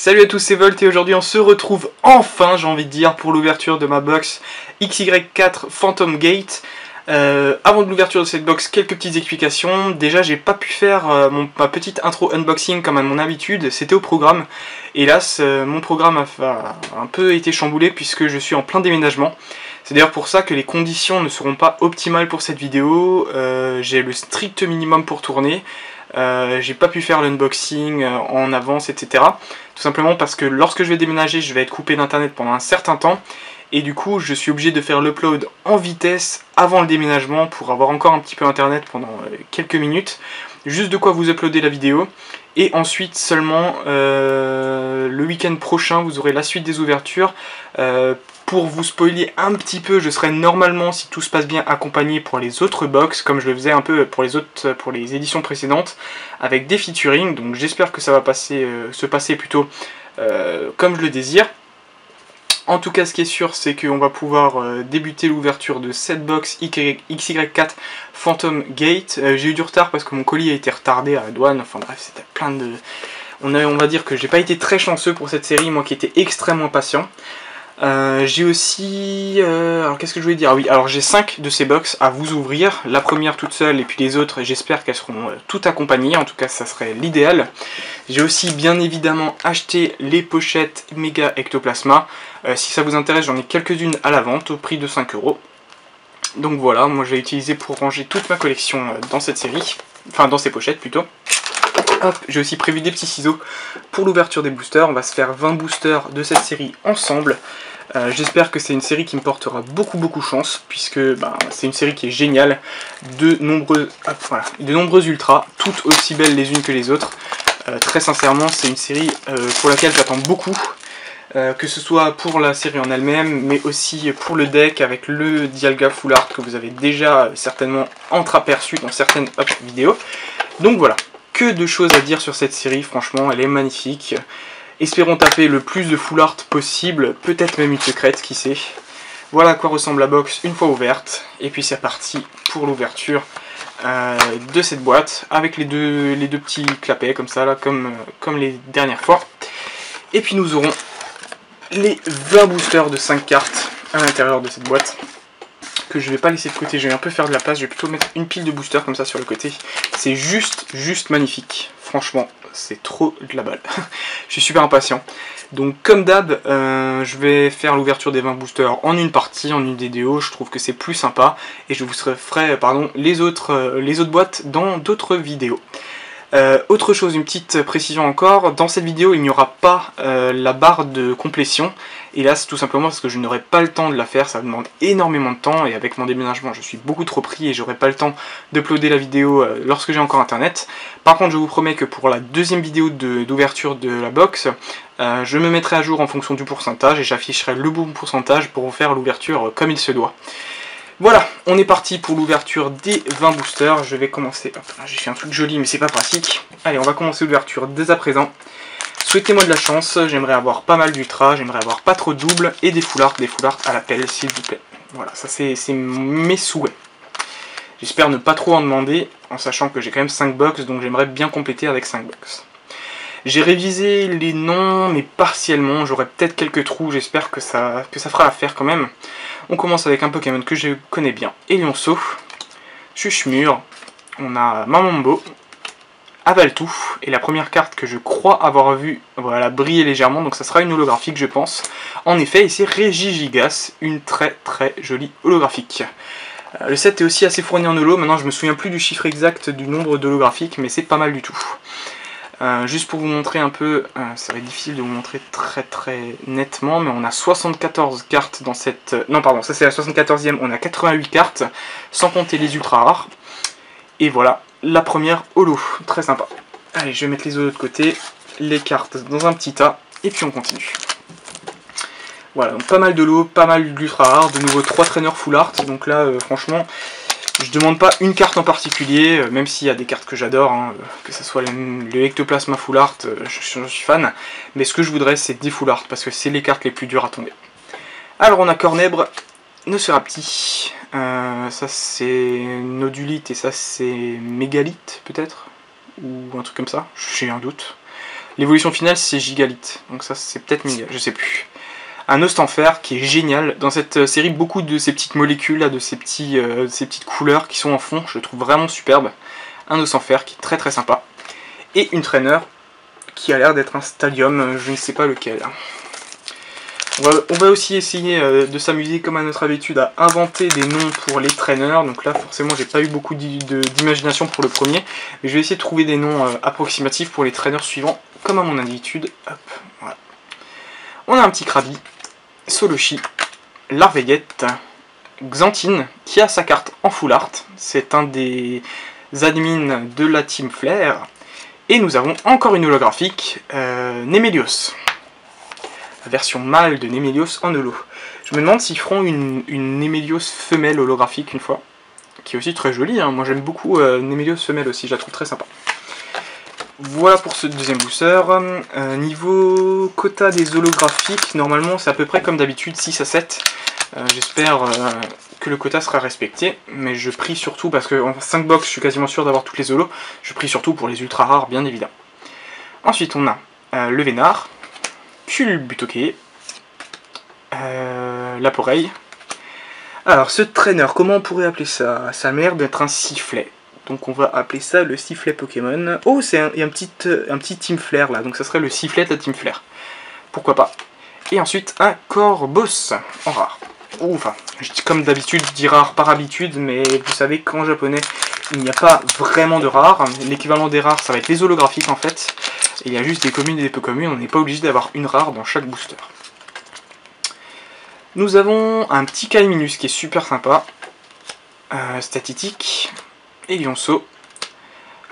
Salut à tous, c'est Volt et aujourd'hui on se retrouve enfin, j'ai envie de dire, pour l'ouverture de ma box XY4 Phantom Gate. Avant de l'ouverture de cette box, quelques petites explications. Déjà, j'ai pas pu faire ma petite intro unboxing comme à mon habitude, c'était au programme. Hélas, mon programme a un peu été chamboulé puisque je suis en plein déménagement. C'est d'ailleurs pour ça que les conditions ne seront pas optimales pour cette vidéo. J'ai le strict minimum pour tourner. J'ai pas pu faire l'unboxing en avance, etc. Tout simplement parce que lorsque je vais déménager, je vais être coupé d'internet pendant un certain temps. Et du coup, je suis obligé de faire l'upload en vitesse avant le déménagement pour avoir encore un petit peu internet pendant quelques minutes. Juste de quoi vous uploader la vidéo. Et ensuite seulement le week-end prochain, vous aurez la suite des ouvertures. Pour vous spoiler un petit peu, je serai normalement, si tout se passe bien, accompagné pour les autres box, comme je le faisais un peu pour les éditions précédentes, avec des featuring. Donc j'espère que ça va se passer plutôt comme je le désire. En tout cas, ce qui est sûr, c'est qu'on va pouvoir débuter l'ouverture de cette box XY4 Phantom Gate. J'ai eu du retard parce que mon colis a été retardé à la douane. Enfin bref, c'était plein de... On va dire que j'ai pas été très chanceux pour cette série, moi qui étais extrêmement patient. J'ai aussi... alors qu'est-ce que je voulais dire? Ah oui, alors j'ai 5 de ces box à vous ouvrir. La première toute seule et puis les autres, j'espère qu'elles seront toutes accompagnées. En tout cas, ça serait l'idéal. J'ai aussi bien évidemment acheté les pochettes Mega Ectoplasma. Si ça vous intéresse, j'en ai quelques-unes à la vente au prix de 5 €. Donc voilà, moi je vais utiliser pour ranger toute ma collection dans cette série. Enfin, dans ces pochettes plutôt. Hop, j'ai aussi prévu des petits ciseaux pour l'ouverture des boosters. On va se faire 20 boosters de cette série ensemble. J'espère que c'est une série qui me portera beaucoup chance, puisque c'est une série qui est géniale. De nombreuses ultras, toutes aussi belles les unes que les autres. Très sincèrement, c'est une série pour laquelle j'attends beaucoup. Que ce soit pour la série en elle-même, mais aussi pour le deck avec le Dialga Full Art que vous avez déjà certainement entreaperçu dans certaines vidéos. Donc voilà, que de choses à dire sur cette série, franchement, elle est magnifique. Espérons taper le plus de full art possible, peut-être même une secrète, qui sait. Voilà à quoi ressemble la box une fois ouverte, et puis c'est parti pour l'ouverture de cette boîte, avec les deux petits clapets comme ça, là, comme les dernières fois. Et puis nous aurons les 20 boosters de 5 cartes à l'intérieur de cette boîte, que je vais pas laisser de côté, je vais un peu faire de la place, je vais plutôt mettre une pile de boosters comme ça sur le côté. C'est juste magnifique, franchement, c'est trop de la balle. Je suis super impatient. Donc comme d'hab, je vais faire l'ouverture des 20 boosters en une partie, en une vidéo, je trouve que c'est plus sympa, et je vous ferai les autres boîtes dans d'autres vidéos. Autre chose, une petite précision encore, dans cette vidéo il n'y aura pas la barre de complétion, et là c'est tout simplement parce que je n'aurai pas le temps de la faire, ça demande énormément de temps, et avec mon déménagement je suis beaucoup trop pris et j'aurai pas le temps d'uploader la vidéo lorsque j'ai encore internet. Par contre je vous promets que pour la deuxième vidéo d'ouverture de la box, je me mettrai à jour en fonction du pourcentage, et j'afficherai le bon pourcentage pour vous faire l'ouverture comme il se doit. Voilà, on est parti pour l'ouverture des 20 boosters. Je vais commencer... J'ai fait un truc joli mais c'est pas pratique. Allez, on va commencer l'ouverture dès à présent. Souhaitez-moi de la chance, j'aimerais avoir pas mal d'ultra, j'aimerais avoir pas trop de doubles et des full art à l'appel s'il vous plaît. Voilà, ça c'est mes souhaits. J'espère ne pas trop en demander, en sachant que j'ai quand même 5 box, donc j'aimerais bien compléter avec 5 box. J'ai révisé les noms, mais partiellement, j'aurai peut-être quelques trous, j'espère que ça fera l'affaire quand même. On commence avec un Pokémon que je connais bien, Elionceau, Chuchmur, on a Mamambo, Avaltou, et la première carte que je crois avoir vue, voilà, briller légèrement, donc ça sera une holographique je pense. En effet, et c'est Regigigas, une très jolie holographique. Le set est aussi assez fourni en holo, maintenant je me souviens plus du chiffre exact du nombre d'holographiques, mais c'est pas mal du tout. Juste pour vous montrer un peu, ça va être difficile de vous montrer très nettement, mais on a 74 cartes dans cette... non pardon, ça c'est la 74e, on a 88 cartes, sans compter les ultra rares. Et voilà, la première holo, très sympa. Allez, je vais mettre les autres de côté, les cartes dans un petit tas, et puis on continue. Voilà, donc pas mal de lots, pas mal d'ultra rares, de nouveau 3 traîneurs full art, donc là franchement... Je demande pas une carte en particulier, même s'il y a des cartes que j'adore, hein, que ce soit le Ectoplasma Full Art, je suis fan, mais ce que je voudrais c'est des Full Art, parce que c'est les cartes les plus dures à tomber. Alors on a Cornèbre, Nocérapti, ça c'est Nodulite et ça c'est Mégalite peut-être, ou un truc comme ça, j'ai un doute. L'évolution finale c'est Gigalith, donc ça c'est peut-être Méga, je sais plus. Un os en fer qui est génial. Dans cette série, beaucoup de ces petites molécules, là, de ces petites couleurs qui sont en fond, je le trouve vraiment superbe. Un os en fer qui est très très sympa. Et une trainer qui a l'air d'être un stadium, je ne sais pas lequel. On va aussi essayer de s'amuser comme à notre habitude à inventer des noms pour les traîneurs. Donc là forcément j'ai pas eu beaucoup d'imagination pour le premier. Mais je vais essayer de trouver des noms approximatifs pour les traîneurs suivants comme à mon habitude. Hop, voilà. On a un petit Krabi, Soloshi, Larveillette, Xantine qui a sa carte en full art. C'est un des admins de la Team Flare. Et nous avons encore une holographique, Nemelios. La version mâle de Nemelios en holo. Je me demande s'ils feront une Nemelios femelle holographique une fois, qui est aussi très jolie, hein. Moi j'aime beaucoup Nemelios femelle aussi, je la trouve très sympa. Voilà pour ce deuxième booster. Niveau quota des holographiques, normalement c'est à peu près comme d'habitude, 6 à 7. J'espère que le quota sera respecté, mais je prie surtout, parce qu'en 5 box je suis quasiment sûr d'avoir toutes les holos, je prie surtout pour les ultra rares bien évidemment. Ensuite on a le Vénard, Culbutoke, Laporeille. Alors ce trainer, comment on pourrait appeler ça? Ça a l'air d'être un sifflet. Donc on va appeler ça le sifflet Pokémon. Oh, il y a un petit Team Flare là, donc ça serait le sifflet de la Team Flare. Pourquoi pas. Et ensuite un Corboss en rare. Ou enfin, comme d'habitude je dis rare par habitude, mais vous savez qu'en japonais il n'y a pas vraiment de rares. L'équivalent des rares ça va être les holographiques en fait. Et il y a juste des communes et des peu communes, on n'est pas obligé d'avoir une rare dans chaque booster. Nous avons un petit Calminus qui est super sympa. Statitique. Et Lionceau.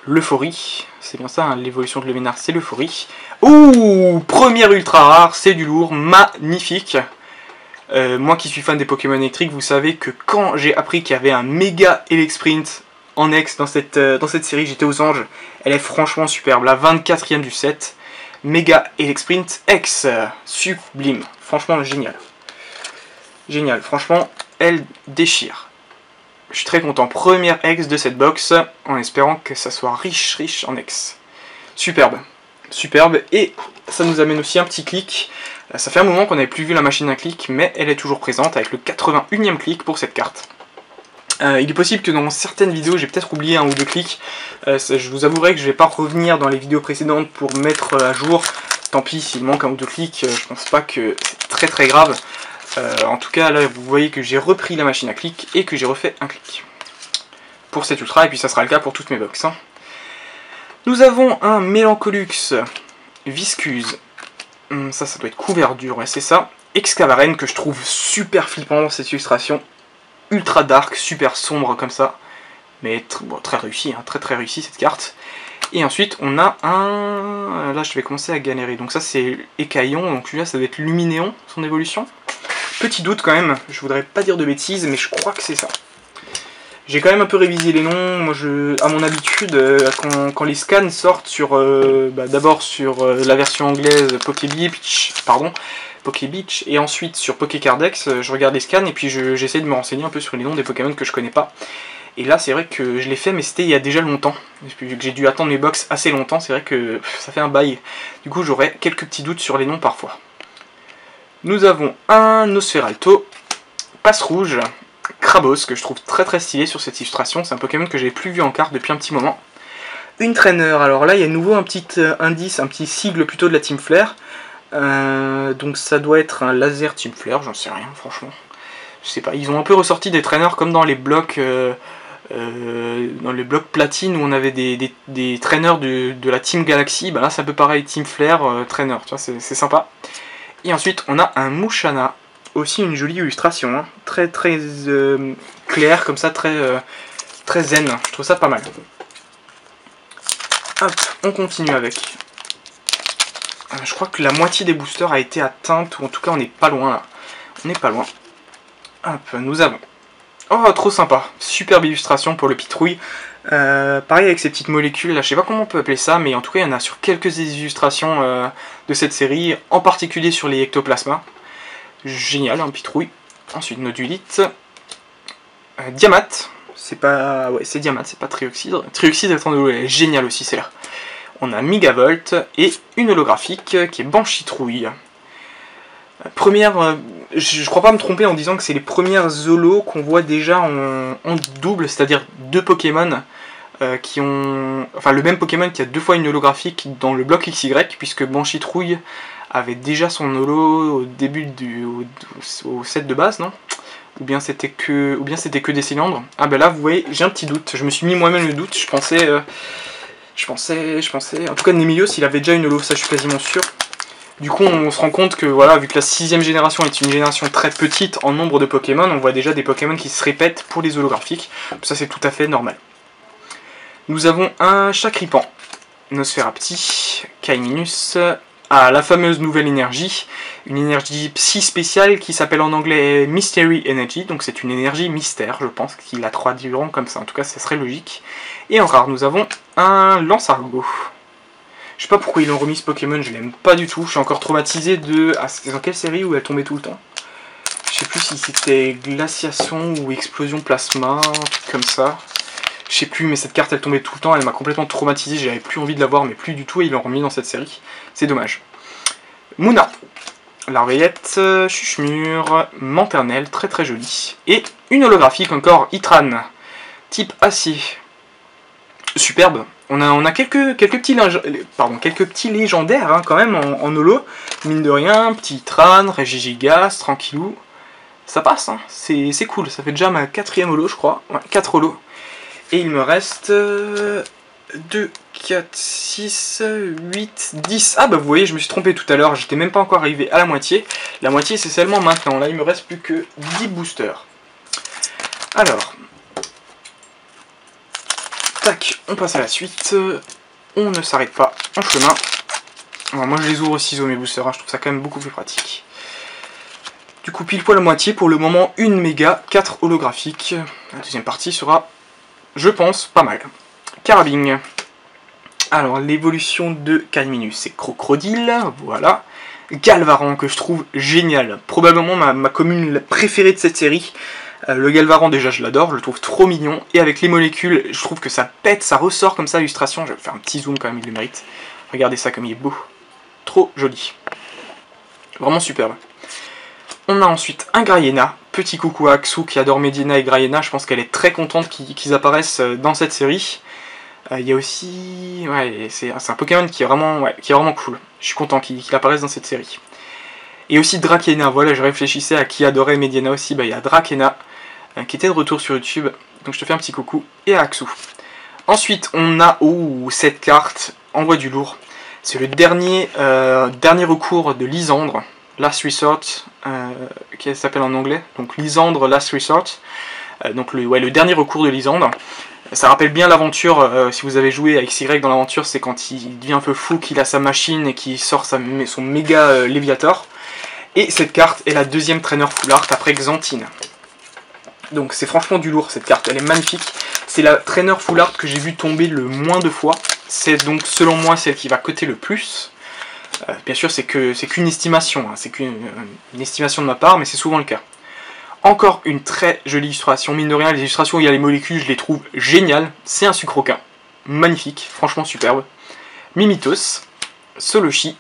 L'Euphorie. C'est bien ça, hein, l'évolution de Levénard, c'est l'Euphorie. Ouh, première ultra rare, c'est du lourd, magnifique. Moi qui suis fan des Pokémon électriques, vous savez que quand j'ai appris qu'il y avait un méga Elexprint en ex dans cette série, j'étais aux anges. Elle est franchement superbe, la 24e du set. Méga Elexprint X, sublime, franchement génial. Génial, franchement, elle déchire. Je suis très content, première ex de cette box, en espérant que ça soit riche en ex. Superbe, superbe, et ça nous amène aussi un petit clic. Ça fait un moment qu'on n'avait plus vu la machine à clic, mais elle est toujours présente avec le 81e clic pour cette carte. Il est possible que dans certaines vidéos, j'ai peut-être oublié un ou deux clics. Je vous avouerai que je ne vais pas revenir dans les vidéos précédentes pour mettre à jour. Tant pis s'il manque un ou deux clics, je pense pas que c'est très grave. En tout cas, là, vous voyez que j'ai repris la machine à clic et que j'ai refait un clic. Pour cet ultra, et puis ça sera le cas pour toutes mes box. Hein. Nous avons un Mélancolux Viscuse. Ça doit être couvert dur, ouais, c'est ça. Excavaren, que je trouve super flippant dans cette illustration. Ultra dark, super sombre comme ça. Mais très réussi, hein, très réussi cette carte. Et ensuite, on a un... Là, je vais commencer à galérer. Donc ça, c'est Écaillon. Donc là, ça doit être Luminéon, son évolution. Petit doute quand même. Je voudrais pas dire de bêtises, mais je crois que c'est ça. J'ai quand même un peu révisé les noms. Moi, à mon habitude, quand les scans sortent sur... d'abord sur la version anglaise Pokébeach, et ensuite sur Pokécardex, je regarde les scans et puis j'essaie de me renseigner un peu sur les noms des Pokémon que je connais pas. Et là, c'est vrai que je l'ai fait, mais c'était il y a déjà longtemps. Vu que j'ai dû attendre mes box assez longtemps, c'est vrai que ça fait un bail. Du coup, j'aurais quelques petits doutes sur les noms parfois. Nous avons un Nosferalto, Passe Rouge, Krabos, que je trouve très stylé sur cette illustration. C'est un Pokémon que j'avais plus vu en carte depuis un petit moment. Une trainer, alors là, il y a de nouveau un petit indice, un petit sigle plutôt de la Team Flare. Donc ça doit être un laser Team Flare, j'en sais rien, franchement. Je sais pas, ils ont un peu ressorti des traîneurs comme dans les blocs platine où on avait des traîneurs de la Team Galaxy. Bah là c'est un peu pareil, Team Flare, traîneur, tu vois, c'est sympa. Et ensuite on a un Mouchana, aussi une jolie illustration, hein. Très clair comme ça, très zen, je trouve ça pas mal. Hop, on continue avec. Je crois que la moitié des boosters a été atteinte, ou en tout cas on n'est pas loin là. On n'est pas loin. Hop, nous avons... Oh, trop sympa. Superbe illustration pour le Pitrouille. Pareil avec ces petites molécules là, je sais pas comment on peut appeler ça, mais en tout cas il y en a sur quelques illustrations de cette série, en particulier sur les ectoplasmas. Génial, un Pitrouille. Ensuite, Nodulite. Diamate. C'est pas... Ouais, c'est Diamate, c'est pas Trioxide. Trioxide, attendez, elle est géniale aussi, c'est là. On a Megavolt et une holographique qui est Banshee-Trouille. Première, je crois pas me tromper en disant que c'est les premières holos qu'on voit déjà en double, c'est-à-dire deux Pokémon qui ont... Enfin, le même Pokémon qui a deux fois une holographique dans le bloc XY, puisque Banshee-Trouille avait déjà son holo au début au set de base, non? Ou bien c'était que des cylindres. Ah ben là, vous voyez, j'ai un petit doute. Je me suis mis moi-même le doute. Je pensais... En tout cas, Némélios, il avait déjà une holo, ça je suis quasiment sûr. Du coup, on se rend compte que, voilà, vu que la 6ème génération est une génération très petite en nombre de Pokémon, on voit déjà des Pokémon qui se répètent pour les holographiques. Ça, c'est tout à fait normal. Nous avons un Chakripan, Nosferapti, Kaiminus, la fameuse nouvelle énergie, une énergie psy spéciale qui s'appelle en anglais Mystery Energy, donc c'est une énergie mystère, je pense qu'ils la traduiront comme ça, en tout cas, ça serait logique. Et en rare, nous avons un Lance-Argot. Je sais pas pourquoi ils l'ont remis ce Pokémon, je l'aime pas du tout. Je suis encore traumatisé de... Ah, c'est dans quelle série où elle tombait tout le temps? Je sais plus si c'était Glaciation ou Explosion Plasma, un truc comme ça. Je sais plus, mais cette carte elle tombait tout le temps, elle m'a complètement traumatisé, j'avais plus envie de la voir, mais plus du tout, et ils l'ont remis dans cette série. C'est dommage. Mouna, Larveillette, Chuchemure, Manternelle, très très jolie. Et une holographique encore, Itran, type acier. Superbe. On a quelques petits légendaires hein, quand même en holo. Mine de rien, petit Itran, Regigigas, tranquillou. Ça passe, hein. C'est cool. Ça fait déjà ma 4ème holo, je crois. Ouais, 4 holos. Et il me reste 2, 4, 6, 8, 10. Ah bah vous voyez, je me suis trompé tout à l'heure. J'étais même pas encore arrivé à la moitié. La moitié, c'est seulement maintenant. Là, il me reste plus que 10 boosters. Alors... Tac, on passe à la suite, on ne s'arrête pas en chemin. Alors moi je les ouvre au ciseau mes boosters, hein, je trouve ça quand même beaucoup plus pratique. Du coup pile poil à moitié, pour le moment une méga, 4 holographiques. La deuxième partie sera, je pense, pas mal. Carabing. Alors l'évolution de Kaiminus, c'est Crocodile, voilà. Galvaran que je trouve génial, probablement ma commune préférée de cette série. Le Galvaran déjà je l'adore, je le trouve trop mignon, et avec les molécules je trouve que ça pète, ça ressort comme ça à l'illustration, je vais faire un petit zoom quand même, il le mérite. Regardez ça comme il est beau, trop joli, vraiment superbe. On a ensuite un Graiena, petit coucou à Aksu qui adore Medina et Graiena, je pense qu'elle est très contente qu'ils apparaissent dans cette série. Il y a aussi... ouais, c'est un Pokémon qui est vraiment cool, je suis content qu'il apparaisse dans cette série. Et aussi Drakena, voilà, je réfléchissais à qui adorait Medina aussi, bah il y a Drakena, qui était de retour sur YouTube, donc je te fais un petit coucou, et à Aksu. Ensuite, on a, cette carte, envoie du lourd, c'est le dernier recours de Lysandre, Last Resort, qui s'appelle en anglais, donc Lysandre Last Resort, donc le dernier recours de Lysandre. Ça rappelle bien l'aventure, si vous avez joué à XY dans l'aventure, c'est quand il devient un peu fou, qu'il a sa machine et qu'il sort son méga Léviator. Et cette carte est la deuxième trainer full art après Xantine. Donc c'est franchement du lourd cette carte, elle est magnifique. C'est la trainer full art que j'ai vu tomber le moins de fois. C'est donc selon moi celle qui va coter le plus. Bien sûr c'est qu'une estimation, hein. C'est qu'une estimation de ma part, mais c'est souvent le cas. Encore une très jolie illustration, mine de rien, les illustrations où il y a les molécules, je les trouve géniales. C'est un sucroquin, magnifique, franchement superbe. Mimitos, Soloshi,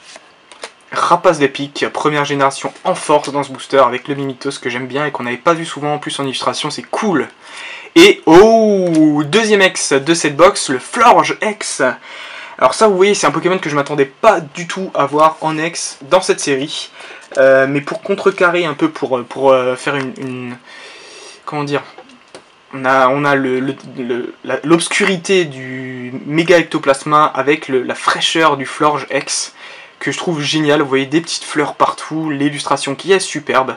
Rapace d'épique, première génération en force dans ce booster avec le Mimitos que j'aime bien et qu'on n'avait pas vu souvent en plus en illustration, c'est cool. Et deuxième ex de cette box, le Florge X. Alors ça vous voyez c'est un Pokémon que je m'attendais pas du tout à voir en ex dans cette série. Mais pour contrecarrer un peu, pour faire une comment dire, on a l'obscurité du méga ectoplasma avec la fraîcheur du Florge X que je trouve génial. Vous voyez des petites fleurs partout, l'illustration qui est superbe.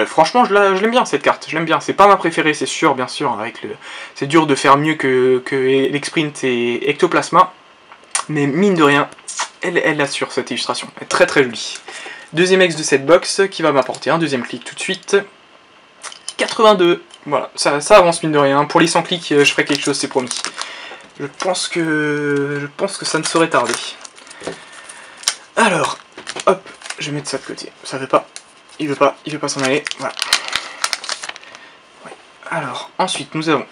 Franchement je l'aime bien cette carte, je l'aime bien. C'est pas ma préférée c'est sûr, bien sûr, c'est dur de faire mieux que l'Exprint et Ectoplasma, mais mine de rien elle assure cette illustration, elle est très très jolie. Deuxième ex de cette box qui va m'apporter un deuxième clic tout de suite. 82, voilà, ça avance mine de rien. Pour les 100 clics, je ferai quelque chose, c'est promis. Je pense que ça ne saurait tarder. Alors, hop, je vais mettre ça de côté. Ça veut pas, il veut pas s'en aller. Voilà. Ouais. Alors, ensuite nous avons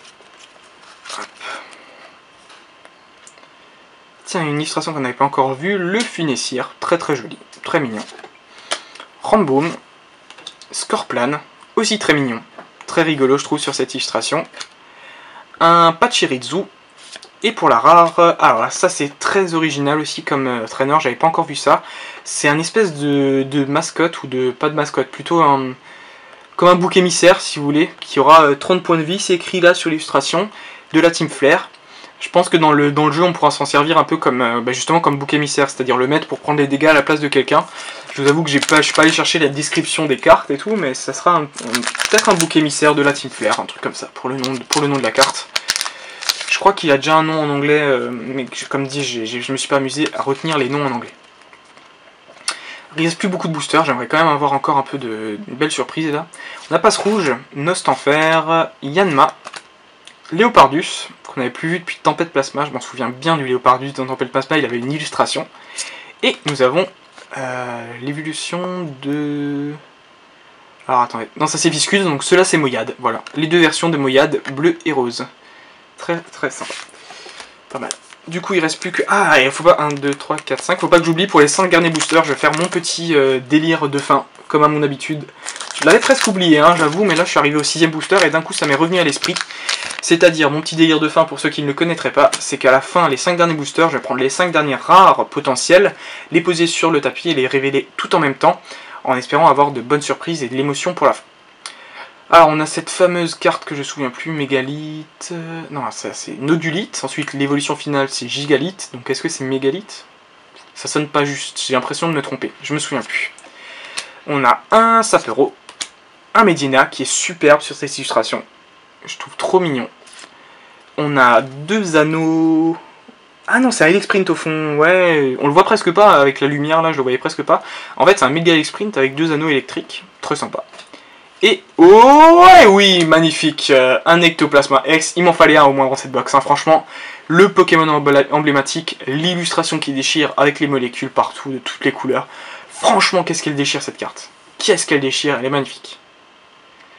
Tiens, une illustration qu'on n'avait pas encore vue, le Funessir, très très joli, très mignon. Ramboom, Scorplan, aussi très mignon, très rigolo je trouve sur cette illustration. Un Pachirisu, et pour la rare, alors là, ça c'est très original aussi comme trainer, j'avais pas encore vu ça. C'est un espèce de mascotte, ou de, pas de mascotte, plutôt comme un bouc émissaire si vous voulez, qui aura 30 points de vie, c'est écrit là sur l'illustration, de la Team Flare. Je pense que dans le jeu on pourra s'en servir un peu comme justement comme bouc émissaire, c'est-à-dire le mettre pour prendre les dégâts à la place de quelqu'un. Je vous avoue que je suis pas allé chercher la description des cartes et tout, mais ça sera peut-être un bouc émissaire de la Team Flare, un truc comme ça, pour le nom de la carte. Je crois qu'il a déjà un nom en anglais, mais comme dit, je me suis pas amusé à retenir les noms en anglais. Il reste plus beaucoup de boosters, j'aimerais quand même avoir encore un peu de belles surprises là. On a Passe Rouge, Nostanfer, Yanma, Léopardus, qu'on n'avait plus vu depuis Tempête Plasma, je m'en souviens bien du Léopardus dans Tempête Plasma, il avait une illustration. Et nous avons l'évolution de... Alors attendez, non ça c'est Viscus, donc cela c'est Moyade, voilà. Les deux versions de Moyade, bleu et rose. Très très sympa. Pas mal. Du coup il reste plus que... Ah, il faut pas... 1, 2, 3, 4, 5. Faut pas que j'oublie pour les 5 derniers boosters, je vais faire mon petit délire de fin, comme à mon habitude. Je l'avais presque oublié, hein, j'avoue, mais là je suis arrivé au 6ème booster et d'un coup ça m'est revenu à l'esprit. C'est-à-dire, mon petit délire de fin, pour ceux qui ne le connaîtraient pas, c'est qu'à la fin, les 5 derniers boosters, je vais prendre les 5 derniers rares potentiels, les poser sur le tapis et les révéler tout en même temps, en espérant avoir de bonnes surprises et de l'émotion pour la fin. Alors, on a cette fameuse carte que je ne me souviens plus, Mégalith... Non, ça c'est Nodulite, ensuite l'évolution finale c'est Gigalith, donc est-ce que c'est Mégalith? Ça sonne pas juste, j'ai l'impression de me tromper, je me souviens plus. On a un Sapero, un Medina qui est superbe sur cette illustration. Je trouve trop mignon. On a 2 anneaux... Ah non, c'est un Elexprint au fond, ouais. On le voit presque pas avec la lumière là, je le voyais presque pas. En fait, c'est un méga Elexprint avec 2 anneaux électriques. Très sympa. Et... Oh ouais, oui, magnifique. Un Ectoplasma X. Il m'en fallait un au moins dans cette box. Hein. Franchement, le Pokémon emblématique, l'illustration qui déchire avec les molécules partout, de toutes les couleurs. Franchement, qu'est-ce qu'elle déchire cette carte. Qu'est-ce qu'elle déchire, elle est magnifique.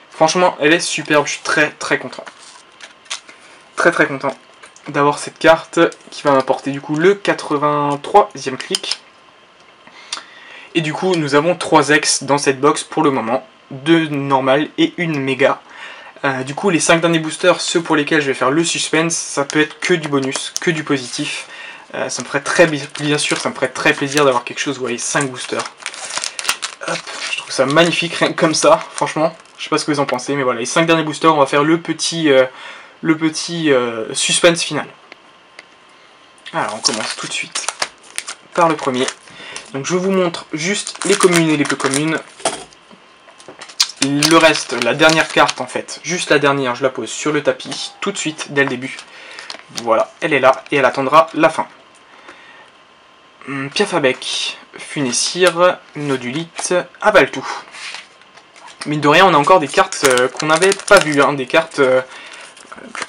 Franchement, elle est superbe, je suis très très content. Très très content d'avoir cette carte qui va m'apporter du coup le 83e clic. Et du coup, nous avons 3 ex dans cette box pour le moment. 2 normales et une méga. Du coup, les 5 derniers boosters, ceux pour lesquels je vais faire le suspense, ça peut être que du bonus, que du positif. Ça me ferait bien sûr, ça me ferait très plaisir d'avoir quelque chose, vous voyez, 5 boosters. Hop, je trouve ça magnifique, rien que comme ça, franchement. Je sais pas ce que vous en pensez, mais voilà, les 5 derniers boosters, on va faire le petit suspense final. Alors, on commence tout de suite par le premier. Donc, je vous montre juste les communes et les peu communes. Le reste, la dernière carte en fait, juste la dernière, je la pose sur le tapis, tout de suite, dès le début. Voilà, elle est là, et elle attendra la fin. Piafabec, Funessir, Nodulite, Abaltou. Mine de rien, on a encore des cartes qu'on n'avait pas vues, hein, des cartes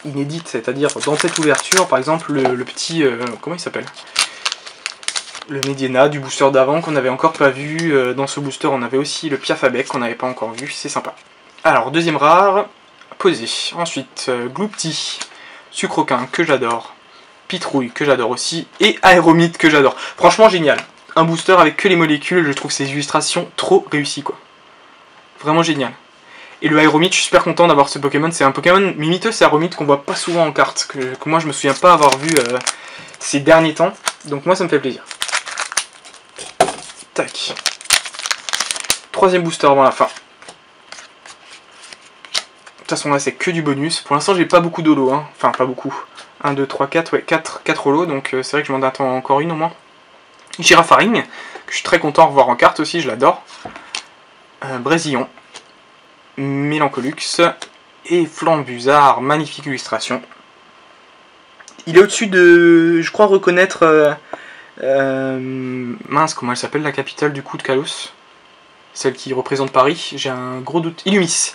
inédites, c'est-à-dire dans cette ouverture, par exemple, le petit... comment il s'appelle? Le Medina du booster d'avant qu'on n'avait encore pas vu. Dans ce booster, on avait aussi le Piafabec qu'on n'avait pas encore vu, c'est sympa. Alors, deuxième rare, posé. Ensuite, Gloupti, Sucroquin, que j'adore. Pitrouille, que j'adore aussi. Et Aéromite, que j'adore. Franchement, génial. Un booster avec que les molécules, je trouve ces illustrations trop réussies, quoi. Vraiment génial. Et le Aéromite, je suis super content d'avoir ce Pokémon. C'est un Pokémon Mimitos et Aéromite qu'on voit pas souvent en carte. Que moi, je me souviens pas avoir vu ces derniers temps. Donc moi, ça me fait plaisir. Tac. Troisième booster avant la fin. De toute façon, là, c'est que du bonus. Pour l'instant, j'ai pas beaucoup d'holo. Hein. Enfin, pas beaucoup. 1, 2, 3, 4. Ouais, 4 holo. Donc, c'est vrai que je m'en attends encore une au moins. Girafaring, que je suis très content de revoir en carte aussi. Je l'adore. Brésillon. Mélancolux. Et Flambuzard. Magnifique illustration. Il est au-dessus de... Je crois reconnaître... mince, comment elle s'appelle la capitale du coup de Kalos? Celle qui représente Paris, j'ai un gros doute. Illumis.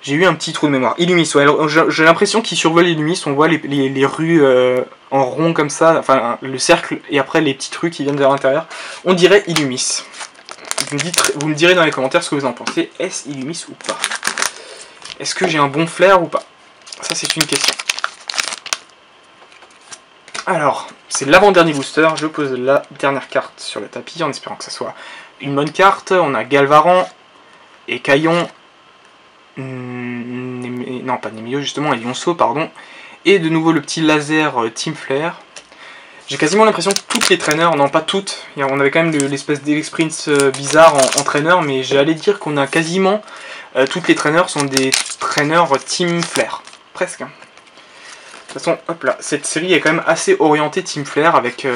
J'ai eu un petit trou de mémoire. Illumis, ouais. J'ai l'impression qu'il survole Illumis, on voit les rues en rond comme ça, enfin le cercle, et après les petites rues qui viennent vers l'intérieur. On dirait Illumis. Vous me direz dans les commentaires ce que vous en pensez. Est-ce Illumis ou pas? Est-ce que j'ai un bon flair ou pas? Ça c'est une question. Alors, c'est l'avant-dernier booster, je pose la dernière carte sur le tapis en espérant que ça soit une bonne carte. On a Galvaran, et Caillon, non pas Nemio justement, et Lionceau, pardon, et de nouveau le petit laser Team Flare. J'ai quasiment l'impression que toutes les traîneurs, non pas toutes, on avait quand même l'espèce d'Exprints bizarre en traîneur, mais j'allais dire qu'on a quasiment toutes les traîneurs sont des traîneurs Team Flare, presque. De toute façon, hop là, cette série est quand même assez orientée Team Flare avec...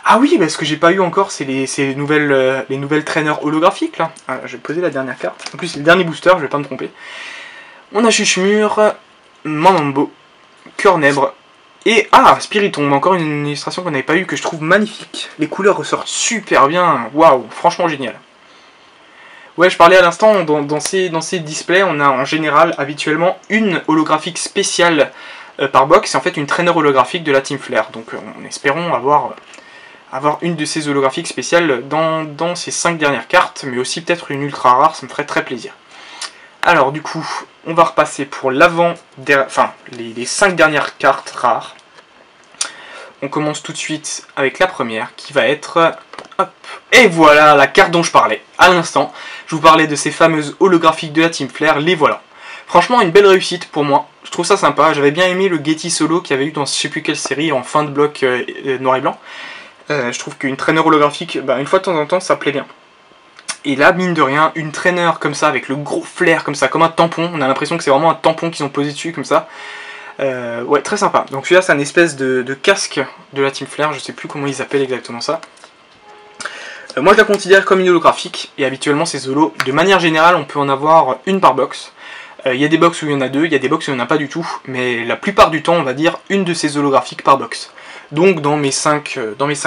Ah oui, bah, ce que j'ai pas eu encore, c'est les nouvelles traîneurs holographiques, là. Ah, je vais poser la dernière carte. En plus, c'est le dernier booster, je vais pas me tromper. On a Chuchemure, Mamambo, Cœurnèbre, et... Ah, Spiritomb, encore une illustration qu'on n'avait pas eu, que je trouve magnifique. Les couleurs ressortent super bien, waouh, franchement génial. Ouais, je parlais à l'instant, dans ces displays, on a en général, habituellement, une holographique spéciale par box, c'est en fait une traîneur holographique de la Team Flare. Donc en espérons avoir une de ces holographiques spéciales dans ces 5 dernières cartes, mais aussi peut-être une ultra rare, ça me ferait très plaisir. Alors du coup, on va repasser pour les 5 dernières cartes rares. On commence tout de suite avec la première, qui va être... Hop. Et voilà, la carte dont je parlais à l'instant. Je vous parlais de ces fameuses holographiques de la Team Flare, les voilà. Franchement, une belle réussite pour moi. Je trouve ça sympa. J'avais bien aimé le Getty Solo qu'il y avait eu dans je sais plus quelle série en fin de bloc noir et blanc. Je trouve qu'une traîneur holographique, une fois de temps en temps, ça plaît bien. Et là, mine de rien, une traîneur comme ça, avec le gros flair comme ça, comme un tampon. On a l'impression que c'est vraiment un tampon qu'ils ont posé dessus comme ça. Ouais, très sympa. Donc celui-là, c'est un espèce de casque de la Team Flare. Je sais plus comment ils appellent exactement ça. Moi, je la considère comme une holographique. Et habituellement, ces holos, de manière générale, on peut en avoir une par box. Il y a des box où il y en a 2, il y a des box où il n'y en a pas du tout, mais la plupart du temps, on va dire une de ces holographiques par box. Donc dans mes 5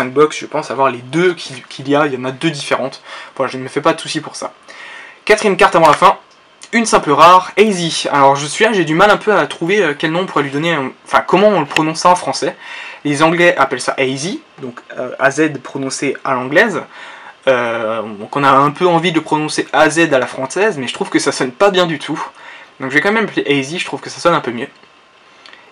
box, je pense avoir les 2 qu'il y en a 2 différentes. Voilà, je ne me fais pas de soucis pour ça. Quatrième carte avant la fin, une simple rare, Hazy. Alors j'ai du mal un peu à trouver quel nom on pourrait lui donner, comment on le prononce ça en français. Les Anglais appellent ça Hazy, donc AZ prononcé à l'anglaise. Donc on a un peu envie de prononcer AZ à la française, mais je trouve que ça sonne pas bien du tout. Donc je vais quand même appeler Hazy, je trouve que ça sonne un peu mieux.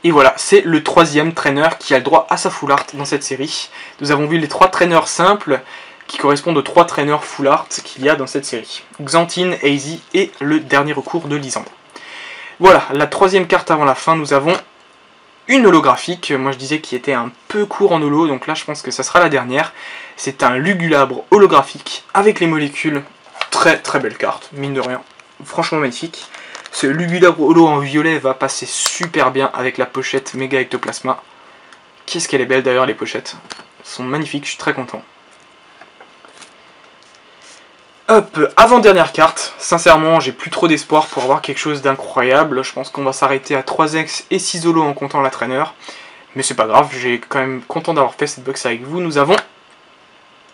Et voilà, c'est le 3e traîneur qui a le droit à sa full art dans cette série. Nous avons vu les 3 traîneurs simples qui correspondent aux 3 traîneurs full art qu'il y a dans cette série. Xantine, Hazy et le dernier recours de Lysandre. Voilà, la 3e carte avant la fin, nous avons une holographique. Moi je disais qu'il était un peu court en holo, donc là je pense que ça sera la dernière. C'est un Lugulabre holographique avec les molécules. Très très belle carte, mine de rien. Franchement magnifique. Ce Lugulabre holo en violet va passer super bien avec la pochette Méga Ectoplasma. Qu'est-ce qu'elle est belle d'ailleurs, les pochettes. Elles sont magnifiques, je suis très content. Hop, avant-dernière carte. Sincèrement, j'ai plus trop d'espoir pour avoir quelque chose d'incroyable. Je pense qu'on va s'arrêter à 3X et 6 holos en comptant la traîneur. Mais c'est pas grave, j'ai quand même content d'avoir fait cette box avec vous. Nous avons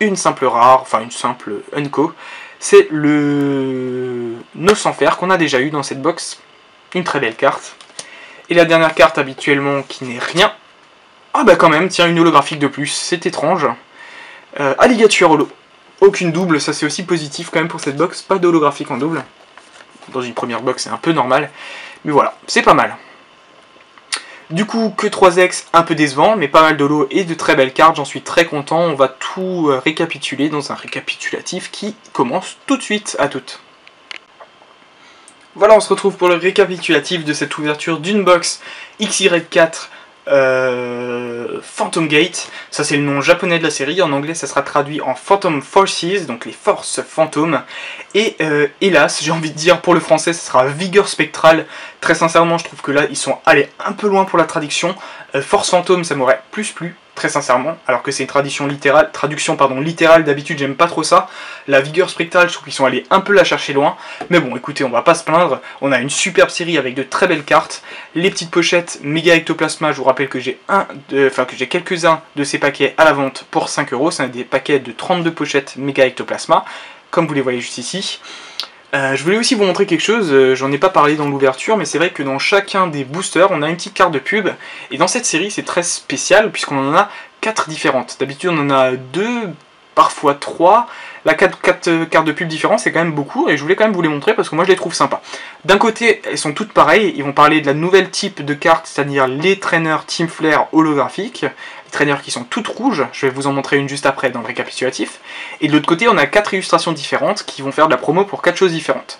une simple rare, enfin une simple Unco. C'est le Nos sans fer qu'on a déjà eu dans cette box. Une très belle carte. Et la dernière carte habituellement qui n'est rien. Ah bah quand même, tiens, une holographique de plus, c'est étrange. Alligator holo. Aucune double, ça c'est aussi positif quand même pour cette box. Pas d'holographique en double. Dans une première box c'est un peu normal. Mais voilà, c'est pas mal. Du coup, que 3X, un peu décevant, mais pas mal d'holo et de très belles cartes, j'en suis très content. On va tout récapituler dans un récapitulatif qui commence tout de suite à toutes. Voilà, on se retrouve pour le récapitulatif de cette ouverture d'une box XY4 Phantom Gate. Ça c'est le nom japonais de la série, en anglais ça sera traduit en Phantom Forces, donc les forces fantômes. Et hélas, j'ai envie de dire pour le français ça sera Vigueur Spectrale. Très sincèrement je trouve que là ils sont allés un peu loin pour la traduction. Force fantôme ça m'aurait plus plu, très sincèrement, alors que c'est une traduction littérale, d'habitude j'aime pas trop ça. La Vigueur Spectrale je trouve qu'ils sont allés un peu la chercher loin, mais bon écoutez on va pas se plaindre, on a une superbe série avec de très belles cartes. Les petites pochettes Méga Ectoplasma, je vous rappelle que j'ai quelques-uns de ces paquets à la vente pour 5 €, c'est des paquets de 32 pochettes Méga Ectoplasma, comme vous les voyez juste ici. Je voulais aussi vous montrer quelque chose, j'en ai pas parlé dans l'ouverture, mais c'est vrai que dans chacun des boosters, on a une petite carte de pub, et dans cette série, c'est très spécial, puisqu'on en a 4 différentes. D'habitude, on en a 2, parfois 3, La 4 cartes de pub différentes, c'est quand même beaucoup, et je voulais quand même vous les montrer parce que moi je les trouve sympas. D'un côté, elles sont toutes pareilles, ils vont parler de la nouvelle type de cartes, c'est-à-dire les traîneurs Team Flare holographiques, les traîneurs qui sont toutes rouges, je vais vous en montrer une juste après dans le récapitulatif. Et de l'autre côté, on a 4 illustrations différentes qui vont faire de la promo pour 4 choses différentes.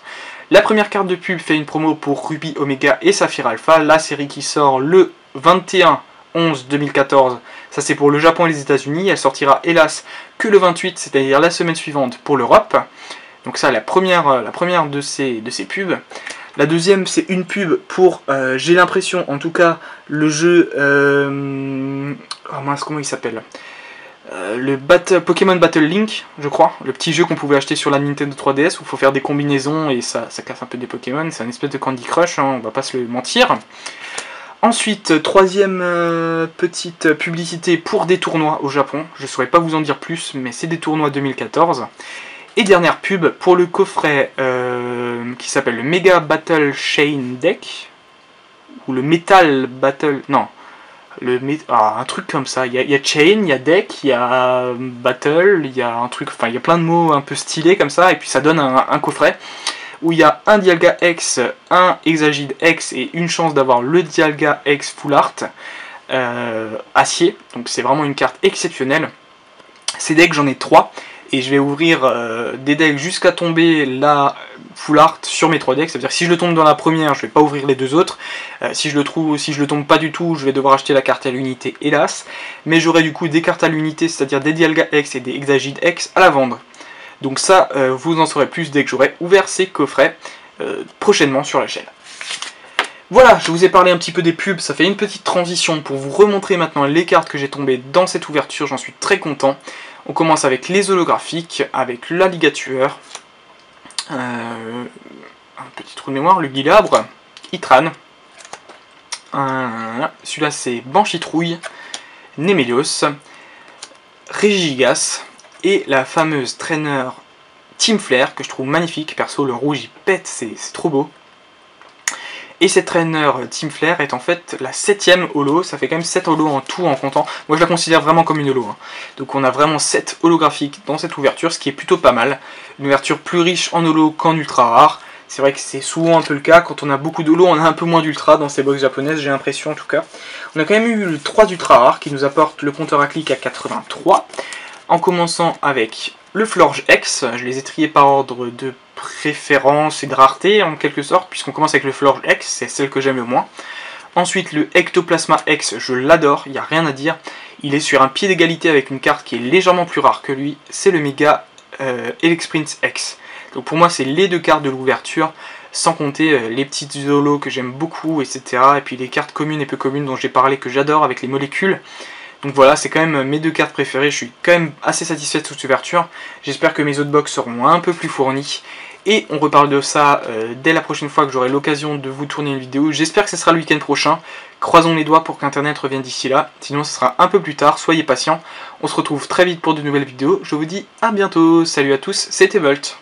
La première carte de pub fait une promo pour Ruby Omega et Saphir Alpha, la série qui sort le 21/11/2014, ça c'est pour le Japon et les États-Unis, elle sortira hélas que le 28, c'est-à-dire la semaine suivante pour l'Europe. Donc ça, la première de ces pubs. La deuxième, c'est une pub pour, j'ai l'impression, en tout cas, le jeu... oh mince, comment il s'appelle, le Pokémon Battle Link, je crois, le petit jeu qu'on pouvait acheter sur la Nintendo 3DS où il faut faire des combinaisons et ça casse un peu des Pokémon, c'est un espèce de Candy Crush, hein, on va pas se le mentir. Ensuite, troisième petite publicité pour des tournois au Japon, je ne saurais pas vous en dire plus, mais c'est des tournois 2014. Et dernière pub pour le coffret qui s'appelle le Mega Battle Chain Deck, ou le Metal Battle... non. un truc comme ça, il y a Chain, il y a Deck, il y a Battle, il y a un truc, enfin il y a plein de mots un peu stylés comme ça, et puis ça donne un coffret où il y a un Dialga X, un Exagid X et une chance d'avoir le Dialga X Full Art acier, donc c'est vraiment une carte exceptionnelle. Ces decks j'en ai 3, et je vais ouvrir des decks jusqu'à tomber la Full Art sur mes 3 decks, c'est-à-dire si je le tombe dans la première, je vais pas ouvrir les deux autres, si je le tombe pas du tout, je vais devoir acheter la carte à l'unité, hélas, mais j'aurai du coup des cartes à l'unité, c'est-à-dire des Dialga X et des Exagid X à la vendre. Donc ça, vous en saurez plus dès que j'aurai ouvert ces coffrets prochainement sur la chaîne. Voilà, je vous ai parlé un petit peu des pubs, ça fait une petite transition pour vous remontrer maintenant les cartes que j'ai tombées dans cette ouverture, j'en suis très content. On commence avec les holographiques, avec l'alligator, un petit trou de mémoire, le Guilabre, Itran, celui-là c'est Banchitrouille, Némélios, Régigas, et la fameuse traîneur Team Flare que je trouve magnifique, perso le rouge il pète, c'est trop beau. Et cette traîneur Team Flare est en fait la 7ème holo, ça fait quand même 7 holos en tout en comptant. Moi je la considère vraiment comme une holo, hein. Donc on a vraiment 7 holographiques dans cette ouverture, ce qui est plutôt pas mal. Une ouverture plus riche en holo qu'en ultra rare. C'est vrai que c'est souvent un peu le cas, quand on a beaucoup d'holo, on a un peu moins d'ultra dans ces box japonaises, j'ai l'impression en tout cas. On a quand même eu le 3 d'ultra rare qui nous apporte le compteur à clic à 83. En commençant avec le Florge X, je les ai triés par ordre de préférence et de rareté en quelque sorte, puisqu'on commence avec le Florge X, c'est celle que j'aime le moins. Ensuite le Ectoplasma X, je l'adore, il n'y a rien à dire. Il est sur un pied d'égalité avec une carte qui est légèrement plus rare que lui, c'est le Mega Elexprince X. Donc pour moi c'est les deux cartes de l'ouverture, sans compter les petites holos que j'aime beaucoup, etc. Et puis les cartes communes et peu communes dont j'ai parlé que j'adore avec les molécules. Donc voilà, c'est quand même mes deux cartes préférées, je suis quand même assez satisfait de cette ouverture. J'espère que mes autres box seront un peu plus fournies. Et on reparle de ça dès la prochaine fois que j'aurai l'occasion de vous tourner une vidéo. J'espère que ce sera le week-end prochain. Croisons les doigts pour qu'Internet revienne d'ici là. Sinon ce sera un peu plus tard, soyez patients. On se retrouve très vite pour de nouvelles vidéos. Je vous dis à bientôt. Salut à tous, c'était Volt.